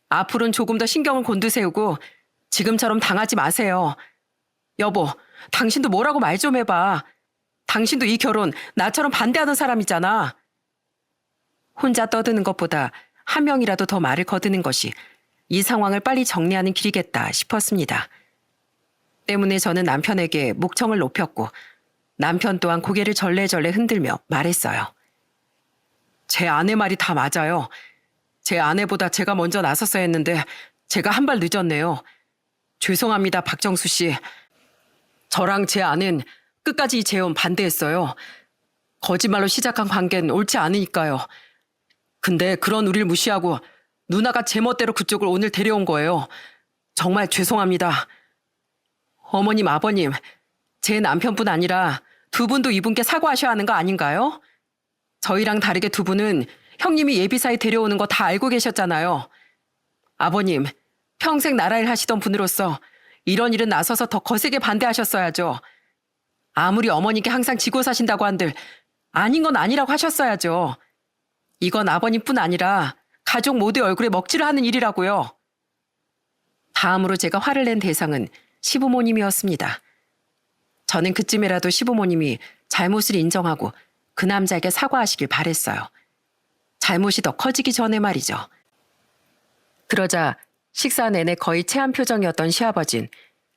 앞으로는 조금 더 신경을 곤두세우고 지금처럼 당하지 마세요. 여보, 당신도 뭐라고 말 좀 해봐. 당신도 이 결혼 나처럼 반대하는 사람이잖아. 혼자 떠드는 것보다 한 명이라도 더 말을 거드는 것이 이 상황을 빨리 정리하는 길이겠다 싶었습니다. 때문에 저는 남편에게 목청을 높였고 남편 또한 고개를 절레절레 흔들며 말했어요. 제 아내 말이 다 맞아요. 제 아내보다 제가 먼저 나섰어야 했는데 제가 한 발 늦었네요. 죄송합니다, 박정수 씨. 저랑 제 아내는 끝까지 이 재혼 반대했어요. 거짓말로 시작한 관계는 옳지 않으니까요. 근데 그런 우리를 무시하고 누나가 제 멋대로 그쪽을 오늘 데려온 거예요. 정말 죄송합니다. 어머님, 아버님, 제 남편뿐 아니라 두 분도 이분께 사과하셔야 하는 거 아닌가요? 저희랑 다르게 두 분은 형님이 예비사에 데려오는 거 다 알고 계셨잖아요. 아버님, 평생 나라일 하시던 분으로서 이런 일은 나서서 더 거세게 반대하셨어야죠. 아무리 어머니께 항상 지고 사신다고 한들 아닌 건 아니라고 하셨어야죠. 이건 아버님뿐 아니라 가족 모두의 얼굴에 먹칠을 하는 일이라고요. 다음으로 제가 화를 낸 대상은 시부모님이었습니다. 저는 그쯤이라도 시부모님이 잘못을 인정하고 그 남자에게 사과하시길 바랬어요. 잘못이 더 커지기 전에 말이죠. 그러자 식사 내내 거의 체한 표정이었던 시아버진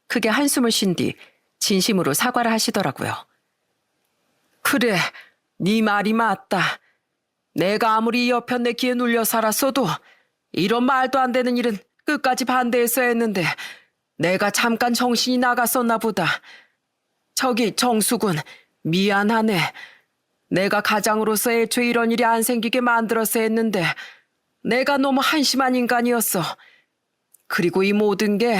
크게 한숨을 쉰 뒤 진심으로 사과를 하시더라고요. 그래, 네 말이 맞다. 내가 아무리 이 여편네 귀에 눌려 살았어도 이런 말도 안 되는 일은 끝까지 반대했어야 했는데 내가 잠깐 정신이 나갔었나 보다. 저기 정수군, 미안하네. 내가 가장으로서 애초에 이런 일이 안 생기게 만들었어야 했는데 내가 너무 한심한 인간이었어. 그리고 이 모든 게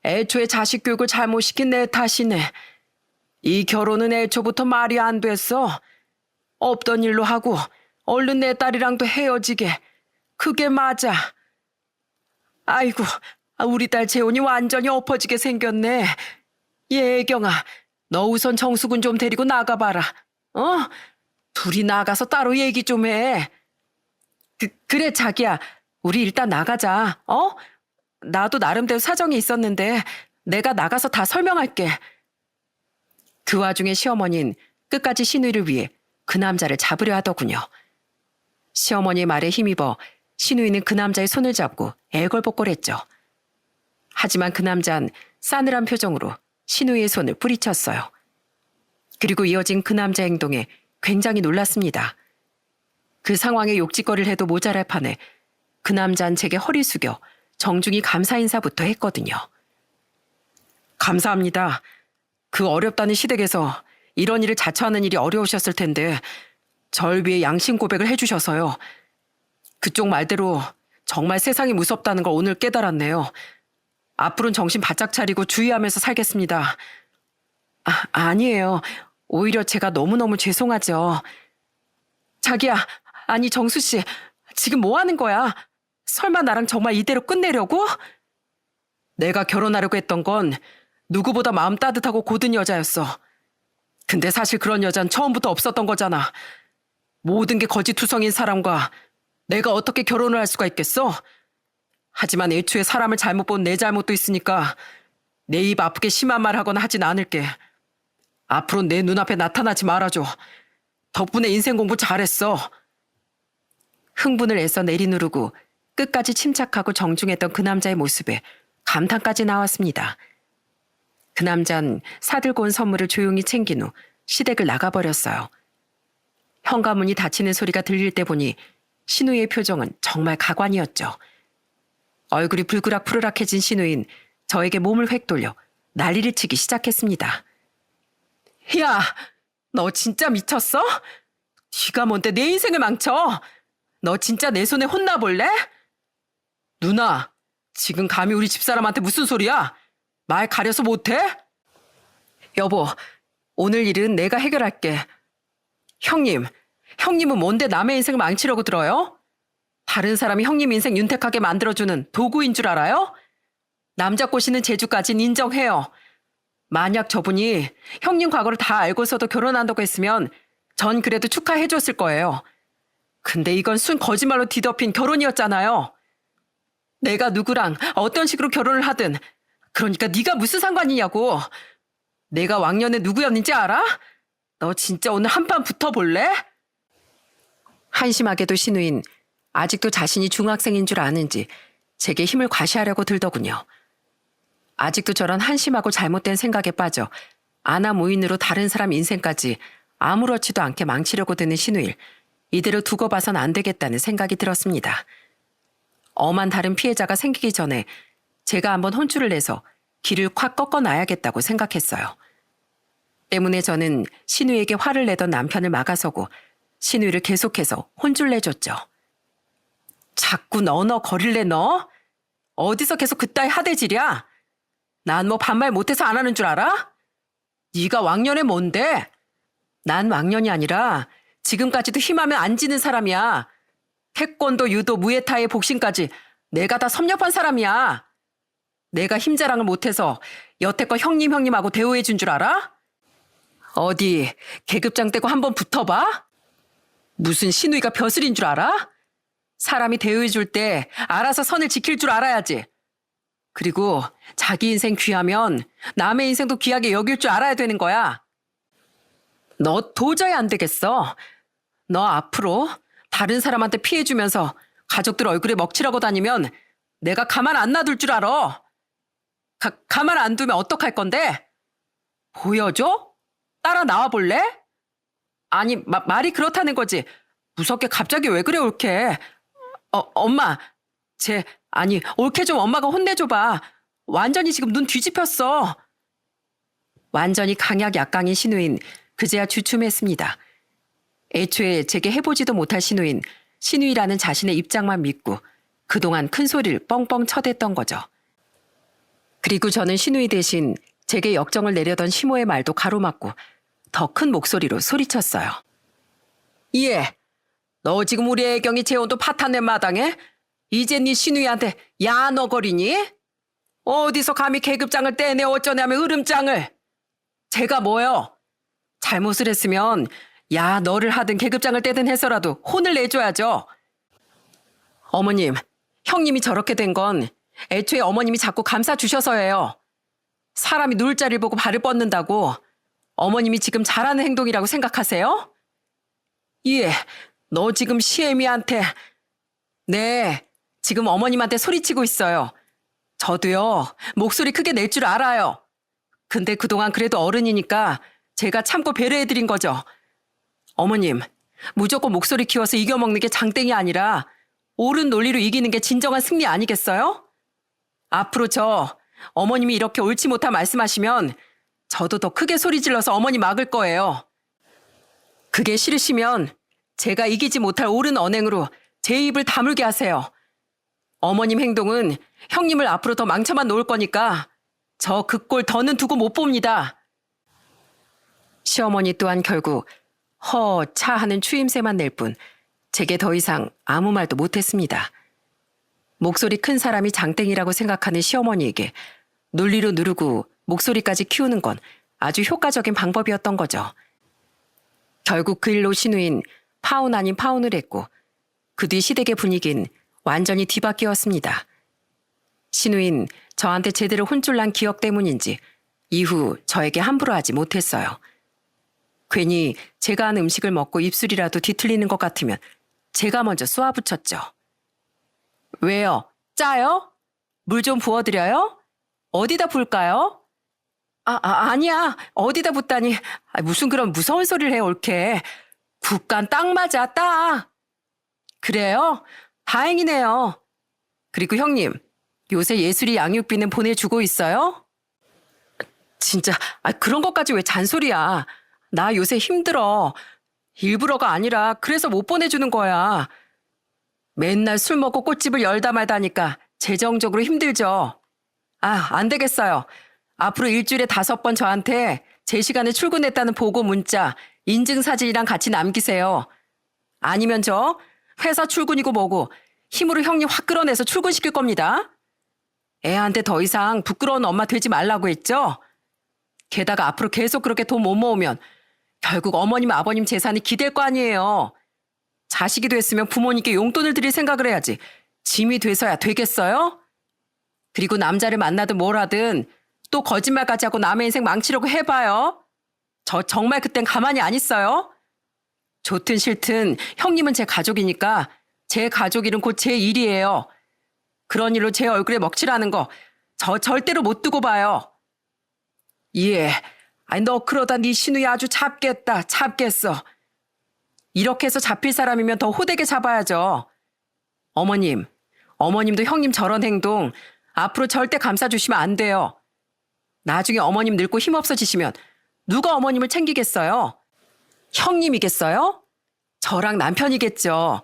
애초에 자식 교육을 잘못 시킨 내 탓이네. 이 결혼은 애초부터 말이 안 됐어. 없던 일로 하고 얼른 내 딸이랑도 헤어지게. 그게 맞아. 아이고, 우리 딸 재혼이 완전히 엎어지게 생겼네. 예경아, 너 우선 정수군 좀 데리고 나가봐라. 어? 둘이 나가서 따로 얘기 좀 해. 그래, 자기야. 우리 일단 나가자. 어? 나도 나름대로 사정이 있었는데 내가 나가서 다 설명할게. 그 와중에 시어머니는 끝까지 신우이를 위해 그 남자를 잡으려 하더군요. 시어머니의 말에 힘입어 신우이는 그 남자의 손을 잡고 애걸복걸했죠. 하지만 그 남자는 싸늘한 표정으로 신우이의 손을 뿌리쳤어요. 그리고 이어진 그 남자의 행동에 굉장히 놀랐습니다. 그 상황에 욕짓거리를 해도 모자랄 판에 그 남자는 제게 허리 숙여 정중히 감사 인사부터 했거든요. 감사합니다. 그 어렵다는 시댁에서 이런 일을 자처하는 일이 어려우셨을 텐데 절 위해 양심 고백을 해주셔서요. 그쪽 말대로 정말 세상이 무섭다는 걸 오늘 깨달았네요. 앞으로는 정신 바짝 차리고 주의하면서 살겠습니다. 아니에요. 오히려 제가 너무너무 죄송하죠. 자기야, 아니 정수 씨, 지금 뭐 하는 거야? 설마 나랑 정말 이대로 끝내려고? 내가 결혼하려고 했던 건 누구보다 마음 따뜻하고 고든 여자였어. 근데 사실 그런 여잔 처음부터 없었던 거잖아. 모든 게 거짓투성인 사람과 내가 어떻게 결혼을 할 수가 있겠어? 하지만 애초에 사람을 잘못 본 내 잘못도 있으니까 내 입 아프게 심한 말 하거나 하진 않을게. 앞으로 내 눈앞에 나타나지 말아줘. 덕분에 인생 공부 잘했어. 흥분을 애써 내리누르고 끝까지 침착하고 정중했던 그 남자의 모습에 감탄까지 나왔습니다. 그 남잔 사들고 온 선물을 조용히 챙긴 후 시댁을 나가버렸어요. 현관문이 닫히는 소리가 들릴 때 보니 신우이의 표정은 정말 가관이었죠. 얼굴이 불그락푸르락해진 신우인 저에게 몸을 획 돌려 난리를 치기 시작했습니다. 야, 너 진짜 미쳤어? 네가 뭔데 내 인생을 망쳐? 너 진짜 내 손에 혼나볼래? 누나, 지금 감히 우리 집사람한테 무슨 소리야? 말 가려서 못해? 여보, 오늘 일은 내가 해결할게. 형님은 뭔데 남의 인생을 망치려고 들어요? 다른 사람이 형님 인생 윤택하게 만들어주는 도구인 줄 알아요? 남자 꼬시는 재주까진 인정해요. 만약 저분이 형님 과거를 다 알고서도 결혼한다고 했으면 전 그래도 축하해줬을 거예요. 근데 이건 순 거짓말로 뒤덮인 결혼이었잖아요. 내가 누구랑 어떤 식으로 결혼을 하든 그러니까 네가 무슨 상관이냐고. 내가 왕년에 누구였는지 알아? 너 진짜 오늘 한판 붙어볼래? 한심하게도 신우인 아직도 자신이 중학생인 줄 아는지 제게 힘을 과시하려고 들더군요. 아직도 저런 한심하고 잘못된 생각에 빠져 아나 무인으로 다른 사람 인생까지 아무렇지도 않게 망치려고 드는 신우일. 이대로 두고 봐선 안 되겠다는 생각이 들었습니다. 엄한 다른 피해자가 생기기 전에 제가 한번 혼쭐을 내서 길을 콱 꺾어놔야겠다고 생각했어요. 때문에 저는 신우에게 화를 내던 남편을 막아서고 신우를 계속해서 혼쭐 내줬죠. 자꾸 너 거릴래 너? 어디서 계속 그따위 하대질이야? 난 뭐 반말 못해서 안 하는 줄 알아? 네가 왕년에 뭔데? 난 왕년이 아니라 지금까지도 힘하면 안 지는 사람이야. 태권도, 유도, 무에타이, 복싱까지 내가 다 섭렵한 사람이야. 내가 힘자랑을 못해서 여태껏 형님하고 대우해 준 줄 알아? 어디 계급장 떼고 한번 붙어봐? 무슨 신우이가 벼슬인 줄 알아? 사람이 대우해 줄 때 알아서 선을 지킬 줄 알아야지. 그리고 자기 인생 귀하면 남의 인생도 귀하게 여길 줄 알아야 되는 거야. 너 도저히 안 되겠어. 너 앞으로 다른 사람한테 피해주면서 가족들 얼굴에 먹칠하고 다니면 내가 가만 안 놔둘 줄 알아. 가만 안 두면 어떡할 건데? 보여줘? 따라 나와 볼래? 아니, 말이 그렇다는 거지. 무섭게 갑자기 왜 그래, 옳게. 엄마, 옳게 좀 엄마가 혼내줘봐. 완전히 지금 눈 뒤집혔어. 완전히 강약 약강인 신우인 그제야 주춤했습니다. 애초에 제게 해보지도 못할 신우이라는 자신의 입장만 믿고 그동안 큰 소리를 뻥뻥 쳐댔던 거죠. 그리고 저는 신우이 대신 제게 역정을 내려던 시모의 말도 가로막고 더 큰 목소리로 소리쳤어요. 예, 너 지금 우리 애경이 재혼도 파탄낸 마당에 이제 네 신우이한테 야너거리니? 어디서 감히 계급장을 떼내 어쩌냐면 으름장을. 제가 뭐요? 잘못을 했으면 야 너를 하든 계급장을 떼든 해서라도 혼을 내줘야죠. 어머님, 형님이 저렇게 된 건 애초에 어머님이 자꾸 감싸주셔서예요. 사람이 누울 자리를 보고 발을 뻗는다고 어머님이 지금 잘하는 행동이라고 생각하세요? 예, 너 지금 시애미한테. 네, 지금 어머님한테 소리치고 있어요. 저도요, 목소리 크게 낼 줄 알아요. 근데 그동안 그래도 어른이니까 제가 참고 배려해드린 거죠. 어머님, 무조건 목소리 키워서 이겨먹는 게 장땡이 아니라 옳은 논리로 이기는 게 진정한 승리 아니겠어요? 앞으로 어머님이 이렇게 옳지 못한 말씀하시면 저도 더 크게 소리 질러서 어머니 막을 거예요. 그게 싫으시면 제가 이기지 못할 옳은 언행으로 제 입을 다물게 하세요. 어머님 행동은 형님을 앞으로 더 망쳐만 놓을 거니까 저 그 꼴 더는 두고 못 봅니다. 시어머니 또한 결국 허차 하는 추임새만 낼 뿐 제게 더 이상 아무 말도 못했습니다. 목소리 큰 사람이 장땡이라고 생각하는 시어머니에게 논리로 누르고 목소리까지 키우는 건 아주 효과적인 방법이었던 거죠. 결국 그 일로 신우인 파혼 아닌 파혼을 했고 그 뒤 시댁의 분위기는 완전히 뒤바뀌었습니다. 신우인 저한테 제대로 혼쭐 난 기억 때문인지 이후 저에게 함부로 하지 못했어요. 괜히 제가 한 음식을 먹고 입술이라도 뒤틀리는 것 같으면 제가 먼저 쏘아붙였죠. 왜요? 짜요? 물 좀 부어드려요? 어디다 불까요? 아니야. 어디다 붓다니. 무슨 그런 무서운 소리를 해, 옳게. 국간 딱 맞아, 딱. 그래요? 다행이네요. 그리고 형님, 요새 예술이 양육비는 보내주고 있어요? 진짜, 그런 것까지 왜 잔소리야. 나 요새 힘들어. 일부러가 아니라 그래서 못 보내주는 거야. 맨날 술 먹고 꽃집을 열다 말다니까 재정적으로 힘들죠. 안 되겠어요. 앞으로 일주일에 5번 저한테 제 시간에 출근했다는 보고 문자, 인증사진이랑 같이 남기세요. 아니면 저 회사 출근이고 뭐고 힘으로 형님 확 끌어내서 출근시킬 겁니다. 애한테 더 이상 부끄러운 엄마 되지 말라고 했죠? 게다가 앞으로 계속 그렇게 돈 못 모으면 결국 어머님 아버님 재산이 기댈 거 아니에요. 자식이 됐으면 부모님께 용돈을 드릴 생각을 해야지. 짐이 돼서야 되겠어요? 그리고 남자를 만나든 뭘 하든 또 거짓말까지 하고 남의 인생 망치려고 해봐요. 저 정말 그땐 가만히 안 있어요. 좋든 싫든 형님은 제 가족이니까 제 가족 일은 곧 제 일이에요. 그런 일로 제 얼굴에 먹칠하는 거 저 절대로 못 두고 봐요. 예, 너 그러다 네 신우이 아주 잡겠어. 이렇게 해서 잡힐 사람이면 더 호되게 잡아야죠. 어머님도 형님 저런 행동 앞으로 절대 감싸주시면 안 돼요. 나중에 어머님 늙고 힘없어지시면 누가 어머님을 챙기겠어요? 형님이겠어요? 저랑 남편이겠죠.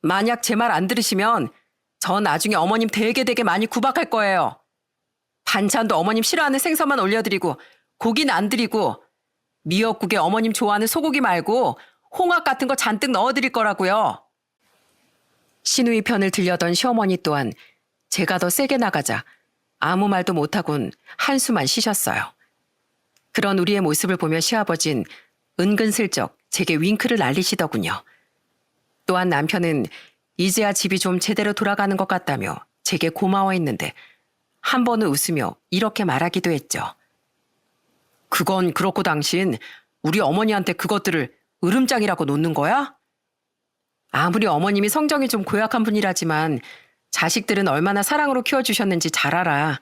만약 제 말 안 들으시면 저 나중에 어머님 되게 많이 구박할 거예요. 반찬도 어머님 싫어하는 생선만 올려드리고 고기는 안 드리고 미역국에 어머님 좋아하는 소고기 말고 홍합 같은 거 잔뜩 넣어드릴 거라고요. 시누이 편을 들려던 시어머니 또한 제가 더 세게 나가자 아무 말도 못하곤 한숨만 쉬셨어요. 그런 우리의 모습을 보며 시아버진 은근슬쩍 제게 윙크를 날리시더군요. 또한 남편은 이제야 집이 좀 제대로 돌아가는 것 같다며 제게 고마워했는데 한 번은 웃으며 이렇게 말하기도 했죠. 그건 그렇고 당신 우리 어머니한테 그것들을 으름장이라고 놓는 거야? 아무리 어머님이 성정이 좀 고약한 분이라지만 자식들은 얼마나 사랑으로 키워주셨는지 잘 알아.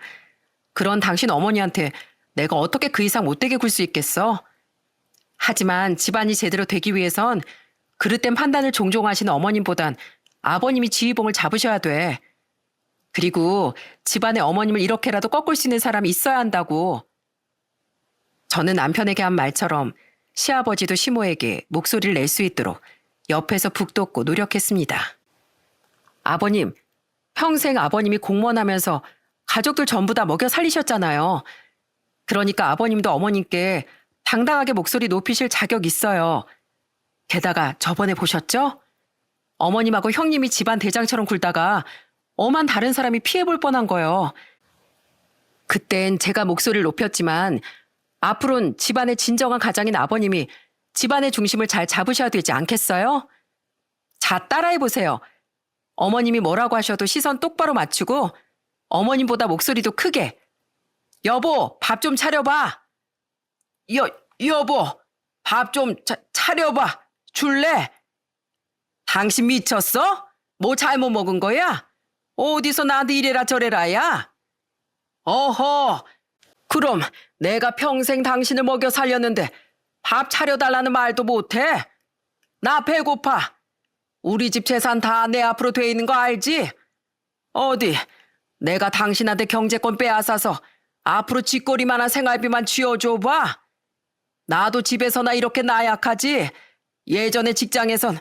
그런 당신 어머니한테 내가 어떻게 그 이상 못되게 굴 수 있겠어? 하지만 집안이 제대로 되기 위해선 그릇된 판단을 종종 하시는 어머님보단 아버님이 지휘봉을 잡으셔야 돼. 그리고 집안에 어머님을 이렇게라도 꺾을 수 있는 사람이 있어야 한다고. 저는 남편에게 한 말처럼 시아버지도 시모에게 목소리를 낼 수 있도록 옆에서 북돋고 노력했습니다. 아버님, 평생 아버님이 공무원 하면서 가족들 전부 다 먹여 살리셨잖아요. 그러니까 아버님도 어머님께 당당하게 목소리 높이실 자격 있어요. 게다가 저번에 보셨죠? 어머님하고 형님이 집안 대장처럼 굴다가 엄한 다른 사람이 피해볼 뻔한 거요. 그땐 제가 목소리를 높였지만 앞으로는 집안의 진정한 가장인 아버님이 집안의 중심을 잘 잡으셔야 되지 않겠어요? 자, 따라해보세요. 어머님이 뭐라고 하셔도 시선 똑바로 맞추고 어머님보다 목소리도 크게. 여보, 밥 좀 차려봐. 여보, 밥 좀 차려봐. 줄래? 당신 미쳤어? 뭐 잘못 먹은 거야? 어디서 나한테 이래라 저래라야? 어허, 그럼 내가 평생 당신을 먹여 살렸는데 밥 차려달라는 말도 못해? 나 배고파. 우리 집 재산 다 내 앞으로 돼 있는 거 알지? 어디 내가 당신한테 경제권 빼앗아서 앞으로 쥐꼬리만한 생활비만 쥐어줘봐. 나도 집에서나 이렇게 나약하지. 예전에 직장에선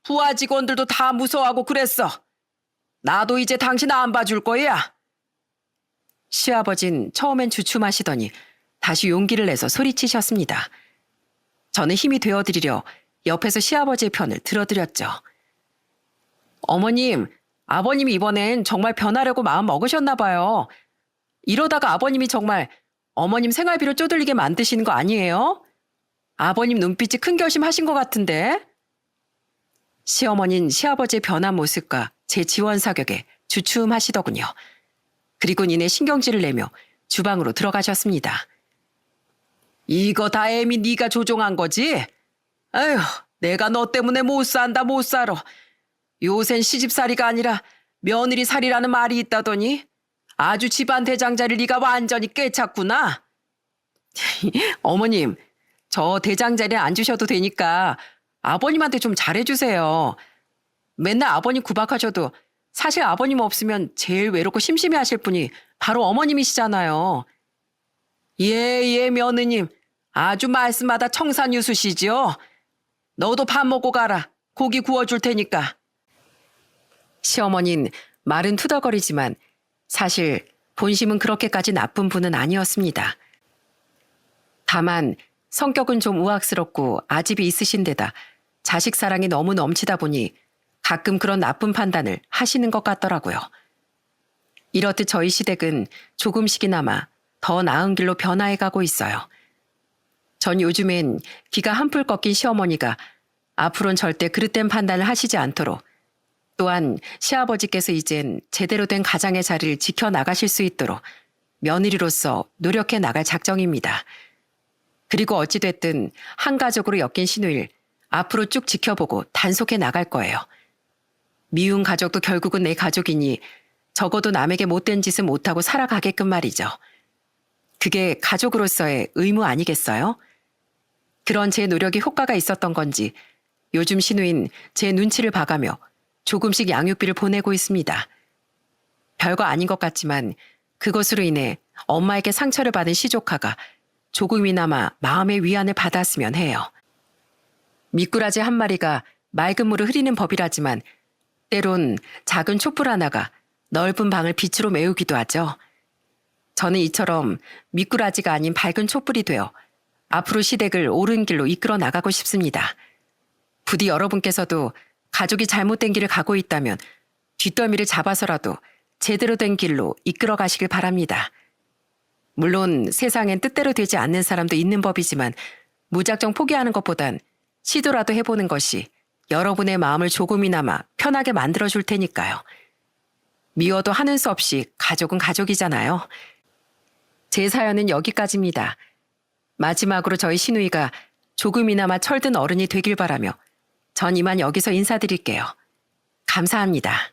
부하 직원들도 다 무서워하고 그랬어. 나도 이제 당신 안 봐줄 거야. 시아버진 처음엔 주춤하시더니 다시 용기를 내서 소리치셨습니다. 저는 힘이 되어드리려 옆에서 시아버지의 편을 들어드렸죠. 어머님, 아버님이 이번엔 정말 변하려고 마음 먹으셨나 봐요. 이러다가 아버님이 정말 어머님 생활비로 쪼들리게 만드시는 거 아니에요? 아버님 눈빛이 큰 결심하신 것 같은데. 시어머니는 시아버지의 변한 모습과 제 지원 사격에 주춤하시더군요. 그리고 이내 신경질을 내며 주방으로 들어가셨습니다. 이거 다 애미 네가 조종한 거지? 아휴, 내가 너 때문에 못 산다 못 살아. 요샌 시집살이가 아니라 며느리살이라는 말이 있다더니 아주 집안 대장자를 네가 완전히 꿰찼구나. 어머님, 저 대장자리에 앉으셔도 되니까 아버님한테 좀 잘해주세요. 맨날 아버님 구박하셔도 사실 아버님 없으면 제일 외롭고 심심해하실 분이 바로 어머님이시잖아요. 예, 며느님. 아주 말씀마다 청산유수시지요. 너도 밥 먹고 가라. 고기 구워줄 테니까. 시어머니는 말은 투덜거리지만 사실 본심은 그렇게까지 나쁜 분은 아니었습니다. 다만 성격은 좀 우악스럽고 아집이 있으신 데다 자식 사랑이 너무 넘치다 보니 가끔 그런 나쁜 판단을 하시는 것 같더라고요. 이렇듯 저희 시댁은 조금씩이나마 더 나은 길로 변화해가고 있어요. 전 요즘엔 기가 한풀 꺾인 시어머니가 앞으로는 절대 그릇된 판단을 하시지 않도록, 또한 시아버지께서 이젠 제대로 된 가장의 자리를 지켜나가실 수 있도록 며느리로서 노력해 나갈 작정입니다. 그리고 어찌됐든 한 가족으로 엮인 시누이를 앞으로 쭉 지켜보고 단속해 나갈 거예요. 미운 가족도 결국은 내 가족이니 적어도 남에게 못된 짓은 못하고 살아가게끔 말이죠. 그게 가족으로서의 의무 아니겠어요? 그런 제 노력이 효과가 있었던 건지 요즘 시누인 제 눈치를 봐가며 조금씩 양육비를 보내고 있습니다. 별거 아닌 것 같지만 그것으로 인해 엄마에게 상처를 받은 시조카가 조금이나마 마음의 위안을 받았으면 해요. 미꾸라지 한 마리가 맑은 물을 흐리는 법이라지만 때론 작은 촛불 하나가 넓은 방을 빛으로 메우기도 하죠. 저는 이처럼 미꾸라지가 아닌 밝은 촛불이 되어 앞으로 시댁을 옳은 길로 이끌어 나가고 싶습니다. 부디 여러분께서도 가족이 잘못된 길을 가고 있다면 뒷덜미를 잡아서라도 제대로 된 길로 이끌어 가시길 바랍니다. 물론 세상엔 뜻대로 되지 않는 사람도 있는 법이지만 무작정 포기하는 것보단 시도라도 해보는 것이 여러분의 마음을 조금이나마 편하게 만들어줄 테니까요. 미워도 하는 수 없이 가족은 가족이잖아요. 제 사연은 여기까지입니다. 마지막으로 저희 시누이가 조금이나마 철든 어른이 되길 바라며 전 이만 여기서 인사드릴게요. 감사합니다.